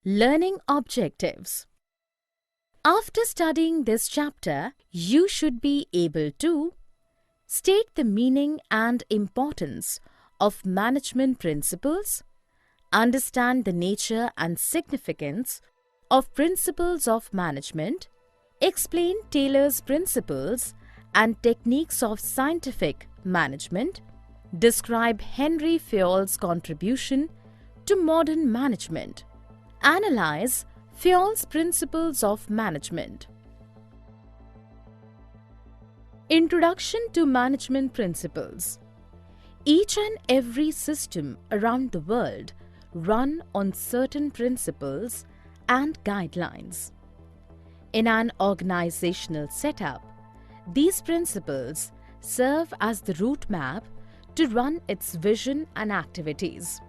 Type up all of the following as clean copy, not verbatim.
Learning objectives. After studying this chapter, you should be able to state the meaning and importance of management principles, understand the nature and significance of principles of management, explain Taylor's principles and techniques of scientific management, describe Henry Fayol's contribution to modern management, analyze Fayol's principles of management. Introduction to management principles. Each and every system around the world run on certain principles and guidelines. In an organizational setup, these principles serve as the route map to run its vision and activities.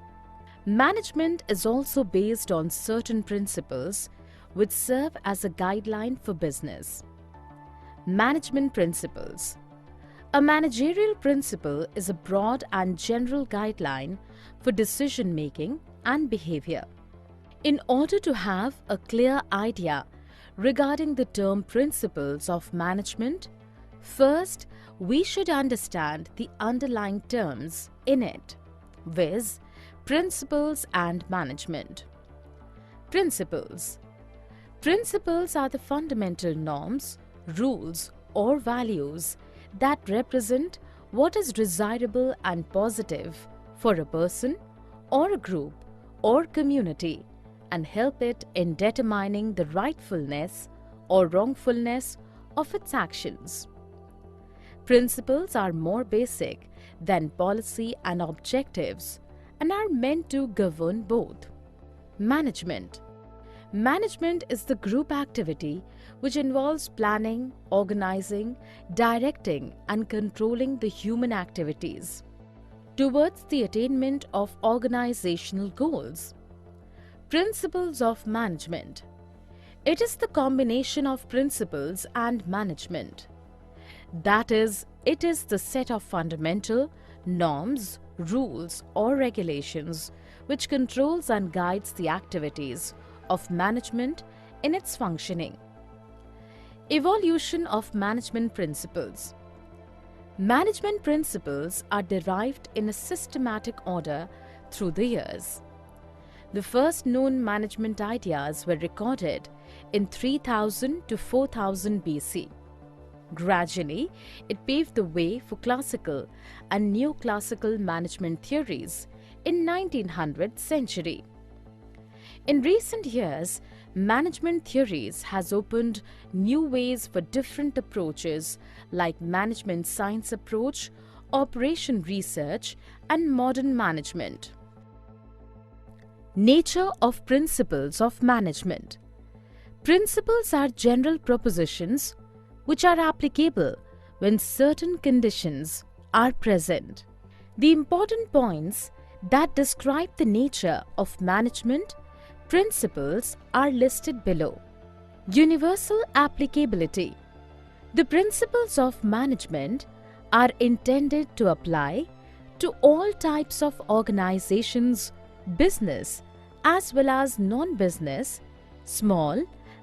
Management is also based on certain principles which serve as a guideline for business. Management principles. A managerial principle is a broad and general guideline for decision-making and behavior. In order to have a clear idea regarding the term principles of management, first we should understand the underlying terms in it, viz. Principles and management. Principles. Principles are the fundamental norms, rules, or values that represent what is desirable and positive for a person or a group or community and help it in determining the rightfulness or wrongfulness of its actions. Principles are more basic than policy and objectives and are meant to govern both. Management. Management is the group activity which involves planning, organizing, directing and controlling the human activities towards the attainment of organizational goals. Principles of management. It is the combination of principles and management. That is, it is the set of fundamental norms, rules or regulations which controls and guides the activities of management in its functioning. Evolution of management principles. Management principles are derived in a systematic order through the years. The first known management ideas were recorded in 3000 to 4000 BC. Gradually, it paved the way for classical and neoclassical management theories in 1900th century. In recent years, management theories has opened new ways for different approaches like management science approach, operation research, and modern management. Nature of principles of management. Principles are general propositions which are applicable when certain conditions are present. The important points that describe the nature of management principles are listed below. Universal applicability. The principles of management are intended to apply to all types of organizations, business as well as non-business, small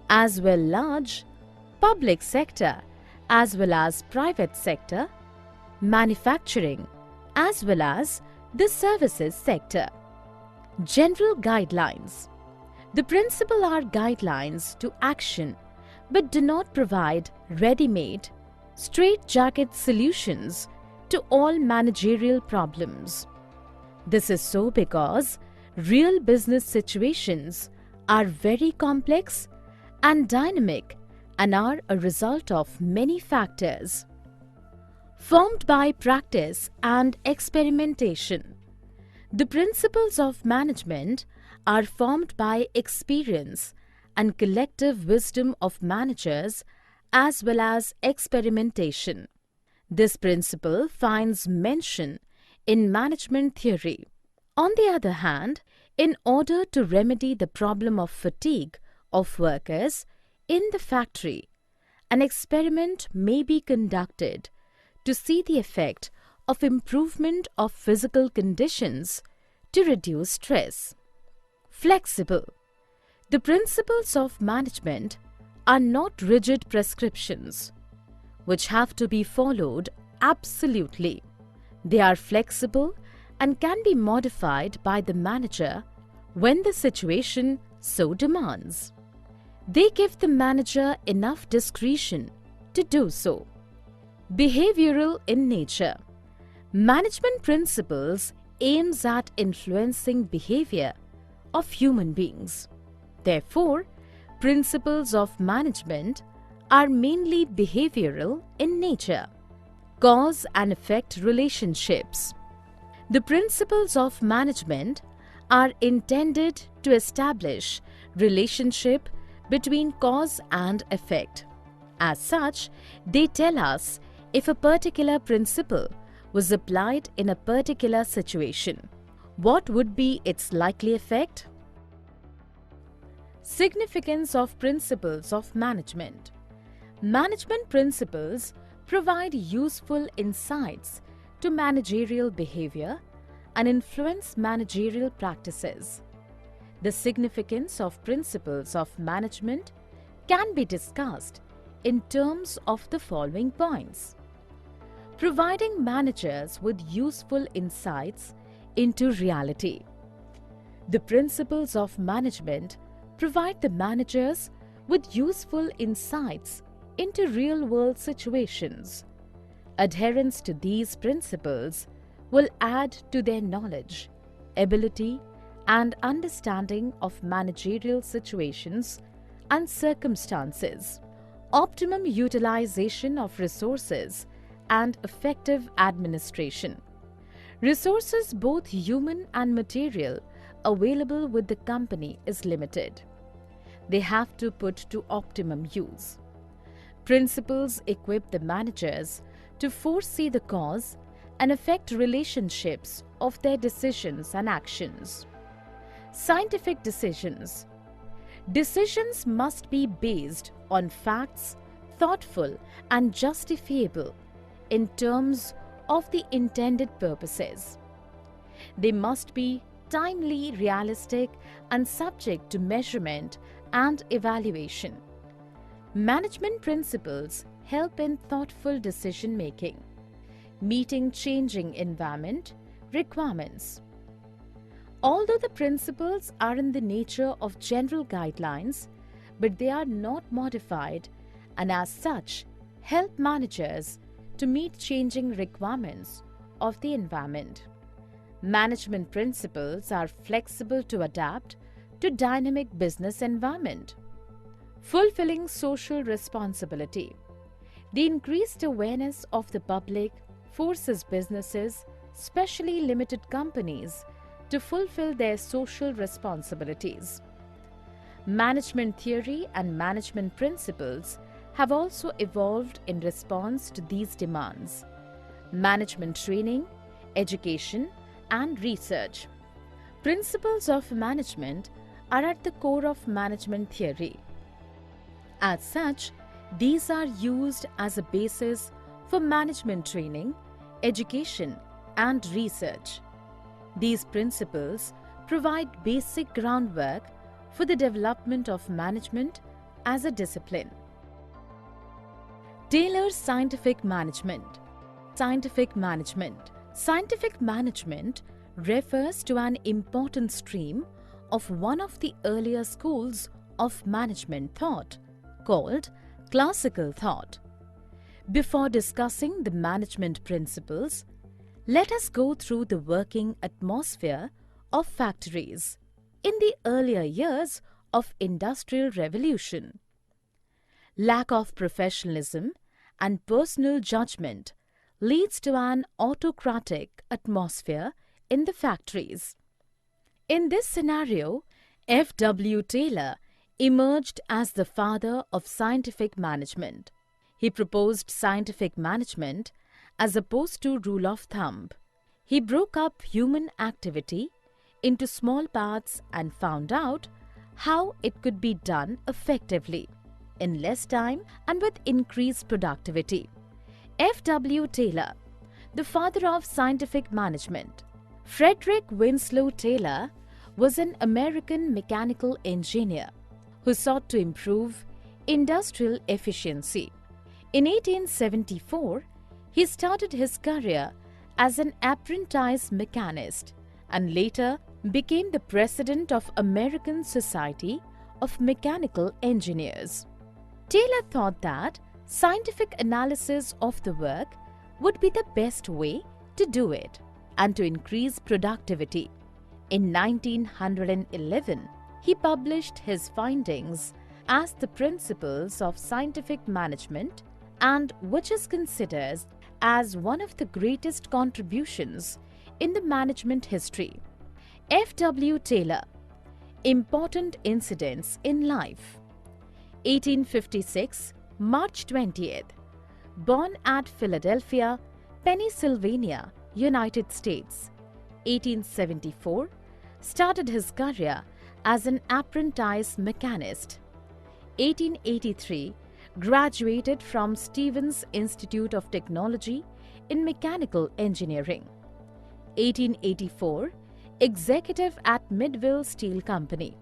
as well large, public sector as well as private sector, manufacturing as well as the services sector. General guidelines. The principles are guidelines to action but do not provide ready-made, straitjacket solutions to all managerial problems. This is so because real business situations are very complex and dynamic and are a result of many factors. Formed by practice and experimentation. The principles of management are formed by experience and collective wisdom of managers as well as experimentation. This principle finds mention in management theory. On the other hand, in order to remedy the problem of fatigue of workers in the factory, an experiment may be conducted to see the effect of improvement of physical conditions to reduce stress. Flexible. The principles of management are not rigid prescriptions which have to be followed absolutely. They are flexible and can be modified by the manager when the situation so demands. They give the manager enough discretion to do so. Behavioral in nature. Management principles aims at influencing behavior of human beings. Therefore, principles of management are mainly behavioral in nature. Cause and effect relationships. The principles of management are intended to establish relationship between cause and effect. As such, they tell us if a particular principle was applied in a particular situation, what would be its likely effect? Significance of principles of management. Management principles provide useful insights to managerial behavior and influence managerial practices. The significance of principles of management can be discussed in terms of the following points. Providing managers with useful insights into reality. The principles of management provide the managers with useful insights into real-world situations. Adherence to these principles will add to their knowledge, ability, and understanding of managerial situations and circumstances. Optimum utilization of resources and effective administration. Resources, both human and material, available with the company is limited. They have to put to optimum use. Principles equip the managers to foresee the cause and effect relationships of their decisions and actions. Scientific decisions. Decisions must be based on facts, thoughtful and justifiable in terms of the intended purposes. They must be timely, realistic, and subject to measurement and evaluation. Management principles help in thoughtful decision-making, meeting changing environment requirements. Although the principles are in the nature of general guidelines, but they are not modified and as such help managers to meet changing requirements of the environment. Management principles are flexible to adapt to dynamic business environment. Fulfilling social responsibility. The increased awareness of the public forces businesses, especially limited companies, to fulfill their social responsibilities. Management theory and management principles have also evolved in response to these demands. Management training, education, and research. Principles of management are at the core of management theory. As such, these are used as a basis for management training, education, and research. These principles provide basic groundwork for the development of management as a discipline. Tailored scientific management. Scientific management. Scientific management refers to an important stream of one of the earlier schools of management thought, called classical thought. Before discussing the management principles, let us go through the working atmosphere of factories in the earlier years of Industrial Revolution. Lack of professionalism and personal judgment leads to an autocratic atmosphere in the factories. In this scenario, F.W. Taylor emerged as the father of scientific management. He proposed scientific management as opposed to rule of thumb. He broke up human activity into small parts and found out how it could be done effectively, in less time and with increased productivity. F.W. Taylor, the father of scientific management. Frederick Winslow Taylor was an American mechanical engineer who sought to improve industrial efficiency. In 1874, he started his career as an apprentice mechanist and later became the president of American Society of Mechanical Engineers. Taylor thought that scientific analysis of the work would be the best way to do it and to increase productivity. In 1911, he published his findings as the Principles of Scientific Management, and which is considered as one of the greatest contributions in the management history. F. W. Taylor. Important incidents in life. 1856, March 20th. Born at Philadelphia, Pennsylvania, United States. 1874, started his career as an apprentice mechanist. 1883, graduated from Stevens Institute of Technology in Mechanical Engineering. 1884, executive at Midville Steel Company.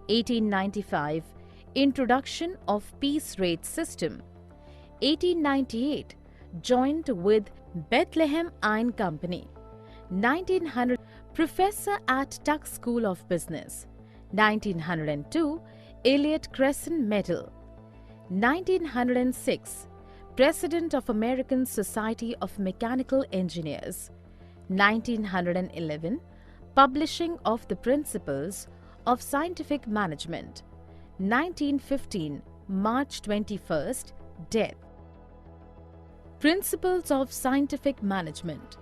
1895, introduction of piece rate system. 1898, joined with Bethlehem Iron Company. 1900, professor at Tuck School of Business. 1902, Elliott Crescent Medal. 1906, President of American Society of Mechanical Engineers. 1911, Publishing of the Principles of Scientific Management. 1915, March 21st, Death. Principles of Scientific Management.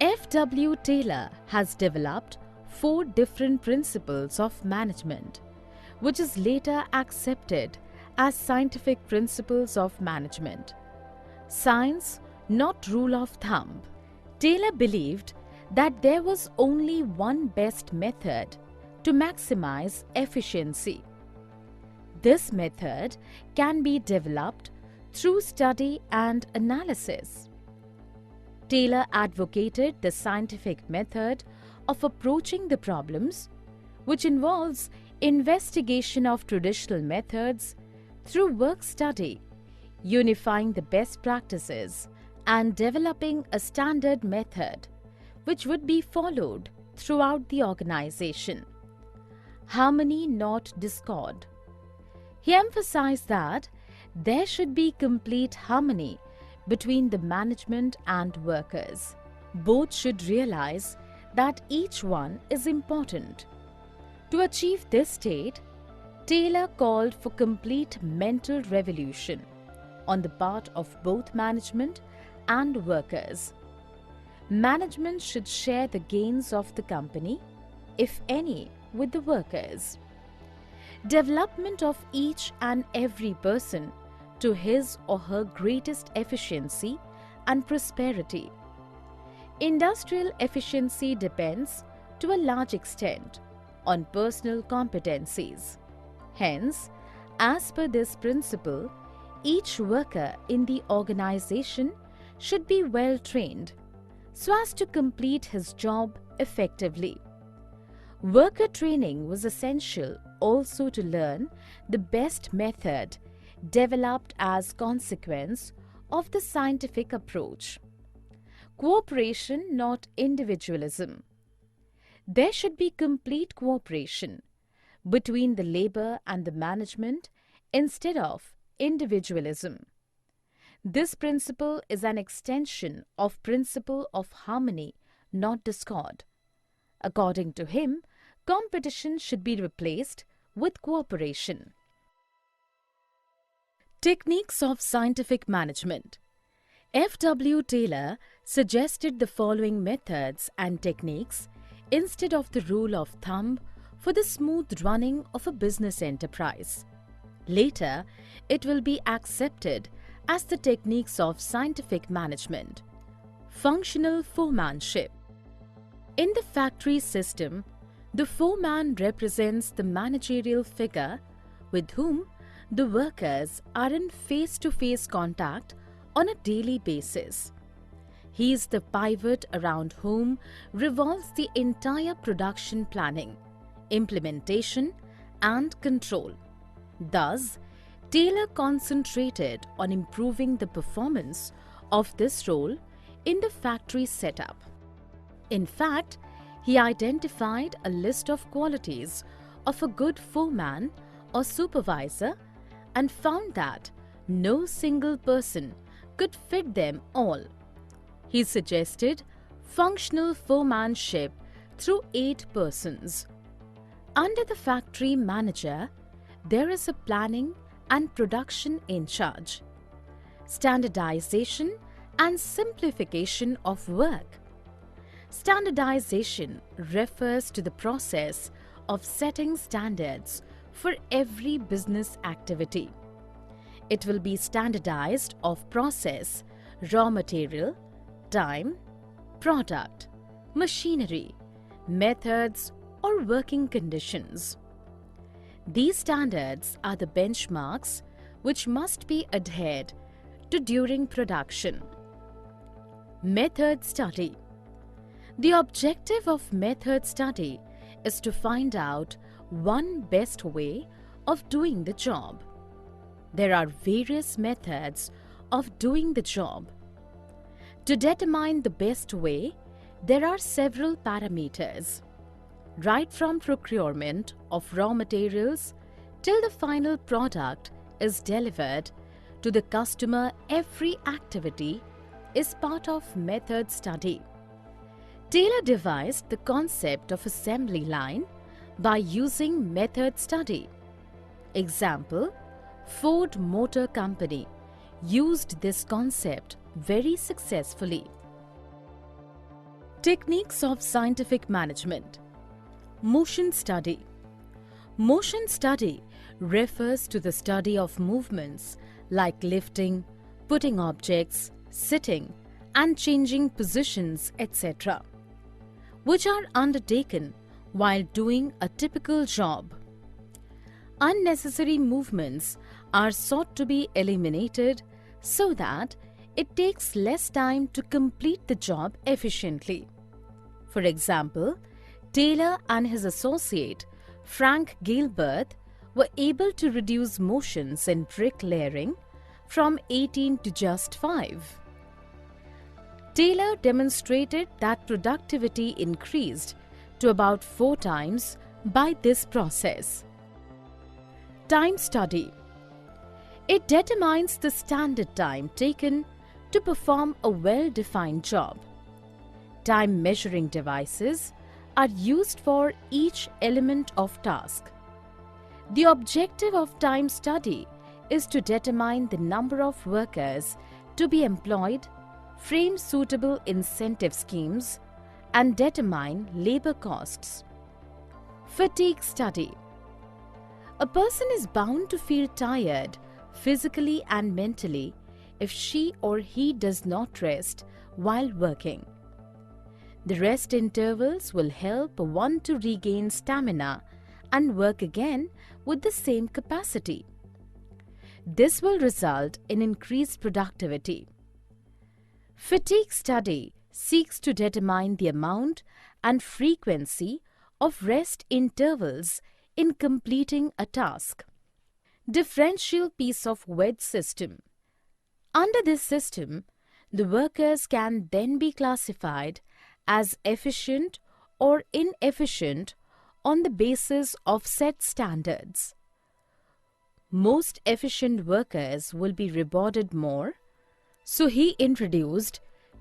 F. W. Taylor has developed 4 different principles of management, which is later accepted as scientific principles of management. Science, not rule of thumb. Taylor believed that there was only one best method to maximize efficiency. This method can be developed through study and analysis. Taylor advocated the scientific method of approaching the problems, which involves investigation of traditional methods through work study, unifying the best practices and developing a standard method which would be followed throughout the organization. Harmony, not discord. He emphasized that there should be complete harmony between the management and workers. Both should realize that each one is important. To achieve this state, Taylor called for complete mental revolution on the part of both management and workers. Management should share the gains of the company, if any, with the workers. Development of each and every person to his or her greatest efficiency and prosperity. Industrial efficiency depends, to a large extent, on personal competencies. Hence, as per this principle, each worker in the organization should be well trained so as to complete his job effectively. Worker training was essential also to learn the best method developed as consequence of the scientific approach. Cooperation, not individualism. There should be complete cooperation between the labor and the management instead of individualism. This principle is an extension of principle of harmony, not discord. According to him, competition should be replaced with cooperation. Techniques of scientific management. F. W. Taylor suggested the following methods and techniques instead of the rule of thumb for the smooth running of a business enterprise. Later, it will be accepted as the techniques of scientific management. Functional foremanship. In the factory system, the foreman represents the managerial figure with whom the workers are in face-to-face contact on a daily basis. He is the pivot around whom revolves the entire production planning, implementation, and control. Thus, Taylor concentrated on improving the performance of this role in the factory setup. In fact, he identified a list of qualities of a good foreman or supervisor and found that no single person could fit them all. He suggested functional foremanship through 8 persons. Under the factory manager, there is a planning and production in charge, standardization and simplification of work. Standardization refers to the process of setting standards for every business activity. It will be standardized of process, raw material, time, product, machinery, methods, or working conditions. These standards are the benchmarks which must be adhered to during production. Method study. The objective of method study is to find out one best way of doing the job. There are various methods of doing the job. To determine the best way, there are several parameters. Right from procurement of raw materials till the final product is delivered to the customer, every activity is part of method study. Taylor devised the concept of assembly line by using method study. Example, Ford Motor Company used this concept very successfully. Techniques of scientific management. Motion study. Motion study refers to the study of movements like lifting, putting objects, sitting, and changing positions, etc., which are undertaken while doing a typical job. Unnecessary movements are sought to be eliminated so that it takes less time to complete the job efficiently. For example, Taylor and his associate Frank Gilbert were able to reduce motions in bricklaying from 18 to just 5. Taylor demonstrated that productivity increased to about 4 times by this process. Time study. It determines the standard time taken to perform a well-defined job. Time measuring devices are used for each element of task. The objective of time study is to determine the number of workers to be employed, frame suitable incentive schemes, and determine labor costs. Fatigue study. A person is bound to feel tired physically and mentally if she or he does not rest while working. The rest intervals will help one to regain stamina and work again with the same capacity. This will result in increased productivity. Fatigue study seeks to determine the amount and frequency of rest intervals in completing a task. Differential piece of wedge system. Under this system, the workers can then be classified as efficient or inefficient on the basis of set standards. Most efficient workers will be rewarded more, so he introduced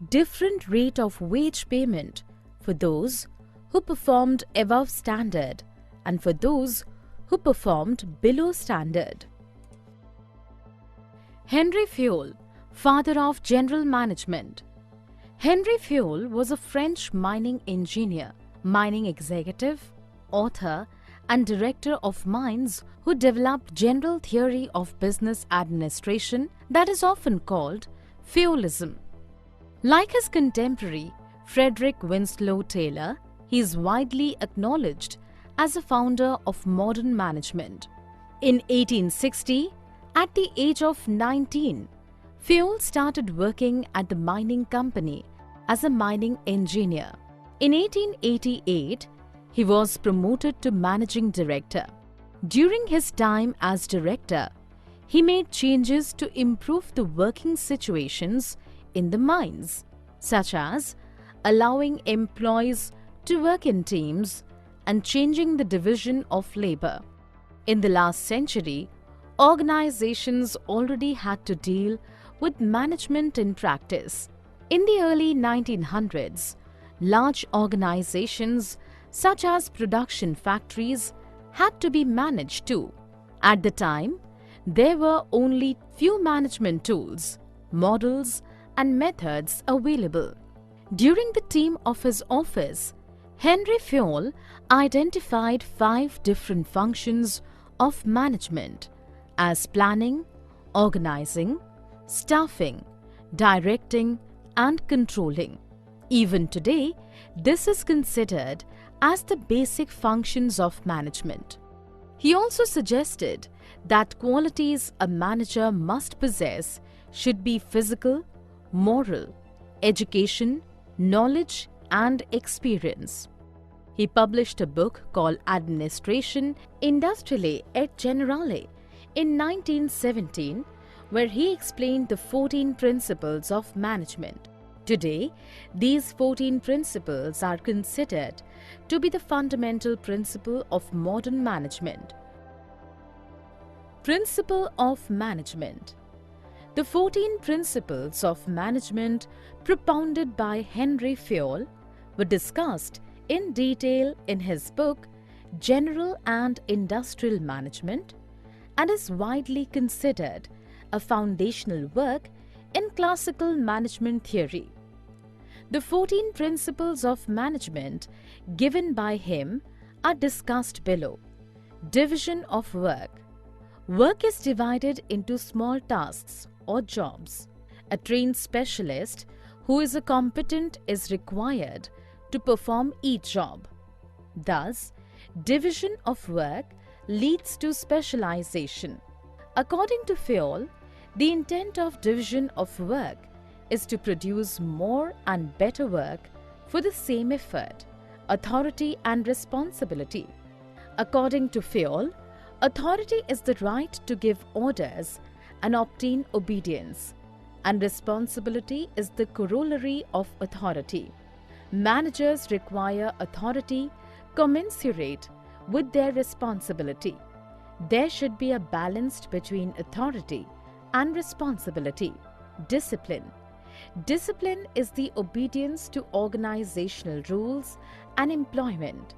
different rate of wage payment for those who performed above standard and for those who performed below standard. Henry Fayol, father of general management. Henry Fayol was a French mining engineer, mining executive, author, and director of mines who developed general theory of business administration that is often called Fayolism. Like his contemporary Frederick Winslow Taylor, he is widely acknowledged as a founder of modern management. In 1860, at the age of 19, Fayol started working at the mining company as a mining engineer. In 1888, he was promoted to managing director. During his time as director, he made changes to improve the working situations in the mines, such as allowing employees to work in teams and changing the division of labor. In the last century, organizations already had to deal with management in practice. In the early 1900s, large organizations such as production factories had to be managed too. At the time, there were only few management tools, models, and methods available. During the term of his office, Henry Fayol identified 5 different functions of management as planning, organizing, staffing, directing, and controlling. Even today, this is considered as the basic functions of management. He also suggested that qualities a manager must possess should be physical, moral, education, knowledge, and experience. He published a book called Administration Industriale et Generale in 1917, where he explained the 14 principles of management. Today, these 14 principles are considered to be the fundamental principle of modern management. Principle of management. The 14 principles of management propounded by Henry Fayol were discussed in detail in his book General and Industrial Management and is widely considered a foundational work in classical management theory. The 14 principles of management given by him are discussed below. Division of work. Work is divided into small tasks or jobs. A trained specialist who is competent is required to perform each job. Thus, division of work leads to specialization. According to Fayol, the intent of division of work is to produce more and better work for the same effort, authority, and responsibility. According to Fayol, authority is the right to give orders and obtain obedience, and responsibility is the corollary of authority. Managers require authority commensurate with their responsibility. There should be a balance between authority and responsibility. Discipline. Discipline is the obedience to organizational rules and employment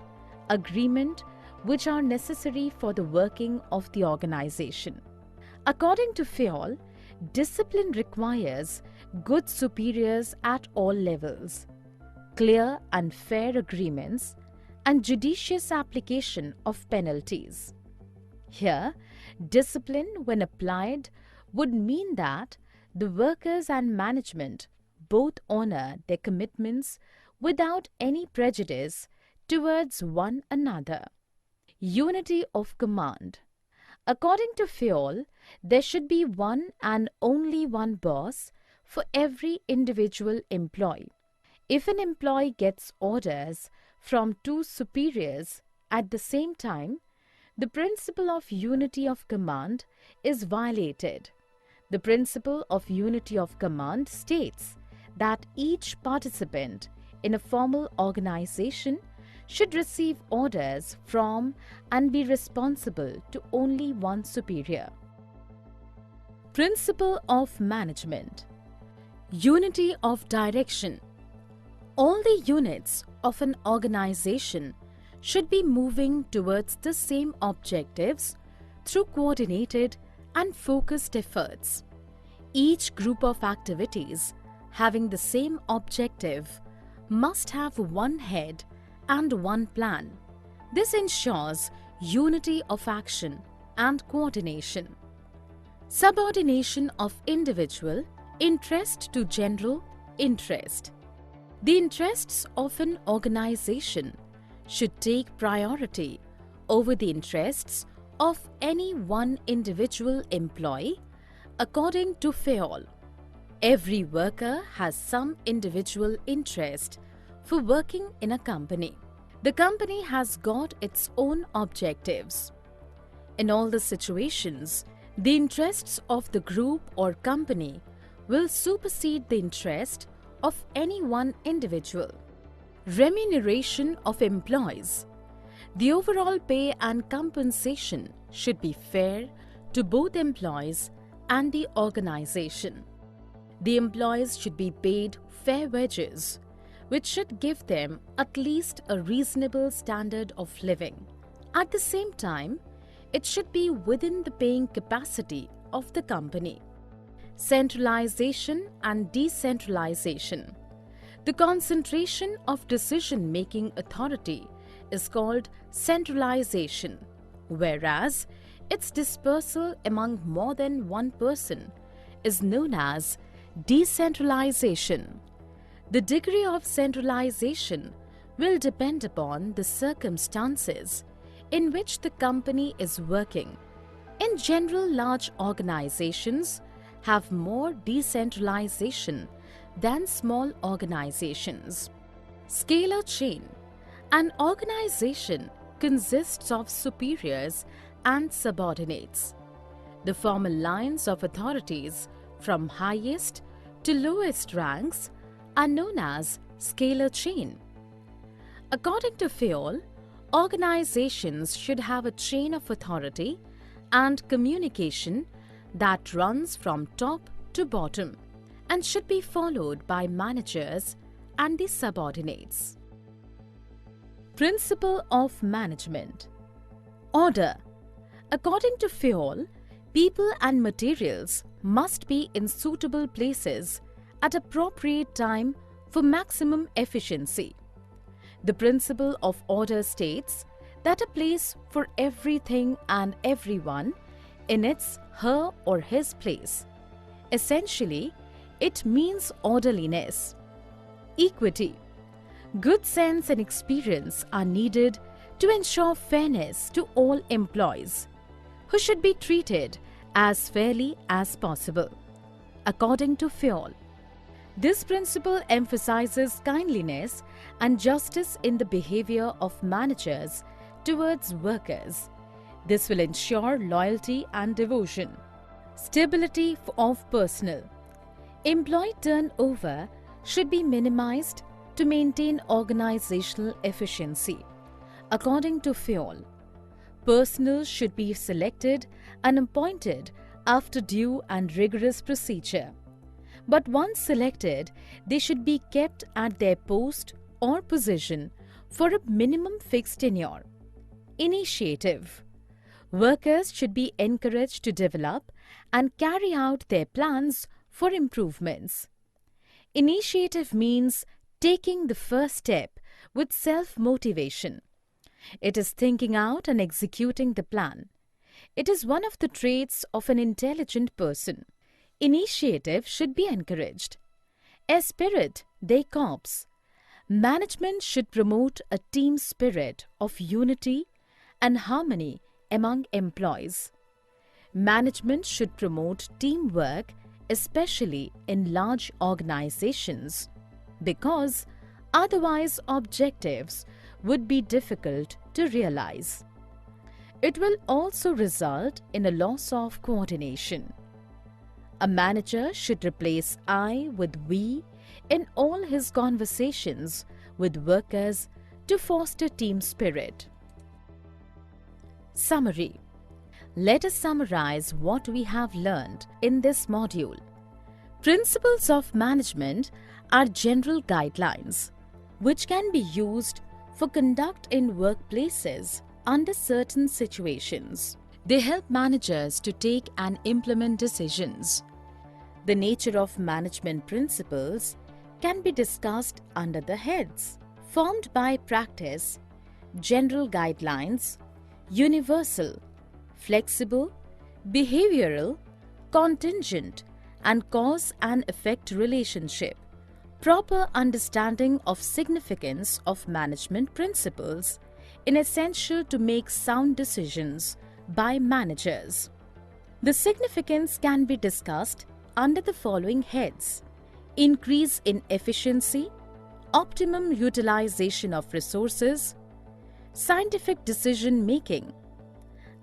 agreement which are necessary for the working of the organization. According to Fayol, discipline requires good superiors at all levels, clear and fair agreements, and judicious application of penalties. Here, discipline, when applied, would mean that the workers and management both honor their commitments without any prejudice towards one another. Unity of command. According to Fayol, there should be one and only one boss for every individual employee. If an employee gets orders from 2 superiors at the same time, the principle of unity of command is violated. The principle of unity of command states that each participant in a formal organization should receive orders from and be responsible to only one superior. Principle of management. Unity of direction. All the units of an organization should be moving towards the same objectives through coordinated and focused efforts. Each group of activities having the same objective must have one head and one plan. This ensures unity of action and coordination. Subordination of individual interest to general interest. The interests of an organization should take priority over the interests of any one individual employee, according to Fayol. Every worker has some individual interest for working in a company. The company has got its own objectives. In all the situations, the interests of the group or company will supersede the interest of any one individual. Remuneration of employees. The overall pay and compensation should be fair to both employees and the organization. The employees should be paid fair wages, which should give them at least a reasonable standard of living. At the same time, it should be within the paying capacity of the company. Centralization and decentralization. The concentration of decision-making authority is called centralization, whereas its dispersal among more than one person is known as decentralization. The degree of centralization will depend upon the circumstances in which the company is working. In general, large organizations have more decentralization than small organizations. Scalar chain. An organization consists of superiors and subordinates. The formal lines of authorities from highest to lowest ranks are known as scalar chain. According to Fayol, organizations should have a chain of authority and communication that runs from top to bottom and should be followed by managers and the subordinates. Principle of management. Order. According to Fayol, people and materials must be in suitable places at appropriate time for maximum efficiency. The principle of order states that a place for everything and everyone in its, her or his place. Essentially, it means orderliness. Equity. Good sense and experience are needed to ensure fairness to all employees, who should be treated as fairly as possible. According to Fayol, this principle emphasizes kindliness and justice in the behavior of managers towards workers. This will ensure loyalty and devotion. Stability of personnel. Employee turnover should be minimized to maintain organizational efficiency. According to Fayol, personnel should be selected and appointed after due and rigorous procedure. But once selected, they should be kept at their post or position for a minimum fixed tenure. Initiative. Workers should be encouraged to develop and carry out their plans for improvements. Initiative means taking the first step with self-motivation. It is thinking out and executing the plan. It is one of the traits of an intelligent person. Initiative should be encouraged. Esprit de corps. Management should promote a team spirit of unity and harmony among employees. Management should promote teamwork, especially in large organizations, because otherwise objectives would be difficult to realize. It will also result in a loss of coordination. A manager should replace I with we in all his conversations with workers to foster team spirit. Summary. Let us summarize what we have learned in this module. Principles of management are general guidelines which can be used for conduct in workplaces under certain situations. They help managers to take and implement decisions. The nature of management principles can be discussed under the heads formed by practice, general guidelines, universal, flexible, behavioral, contingent, and cause and effect relationship. Proper understanding of significance of management principles is essential to make sound decisions by managers. The significance can be discussed under the following heads: increase in efficiency, optimum utilization of resources, scientific decision making,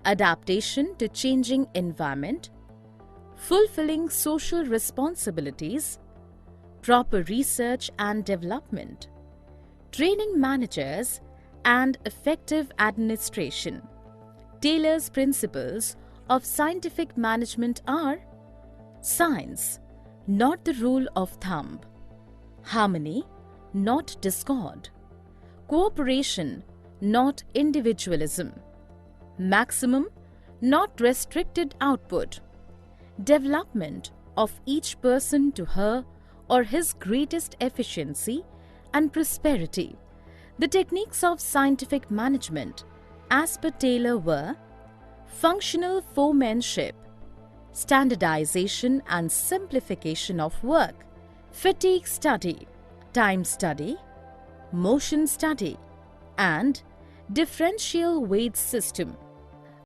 adaptation to changing environment, fulfilling social responsibilities, proper research and development, training managers, and effective administration. Taylor's principles of scientific management are: science, not the rule of thumb; harmony, not discord; cooperation, not individualism; maximum, not restricted output; development of each person to her or his greatest efficiency and prosperity. The techniques of scientific management, as per Taylor, were functional foremanship, standardization and simplification of work, fatigue study, time study, motion study, and differential weight system.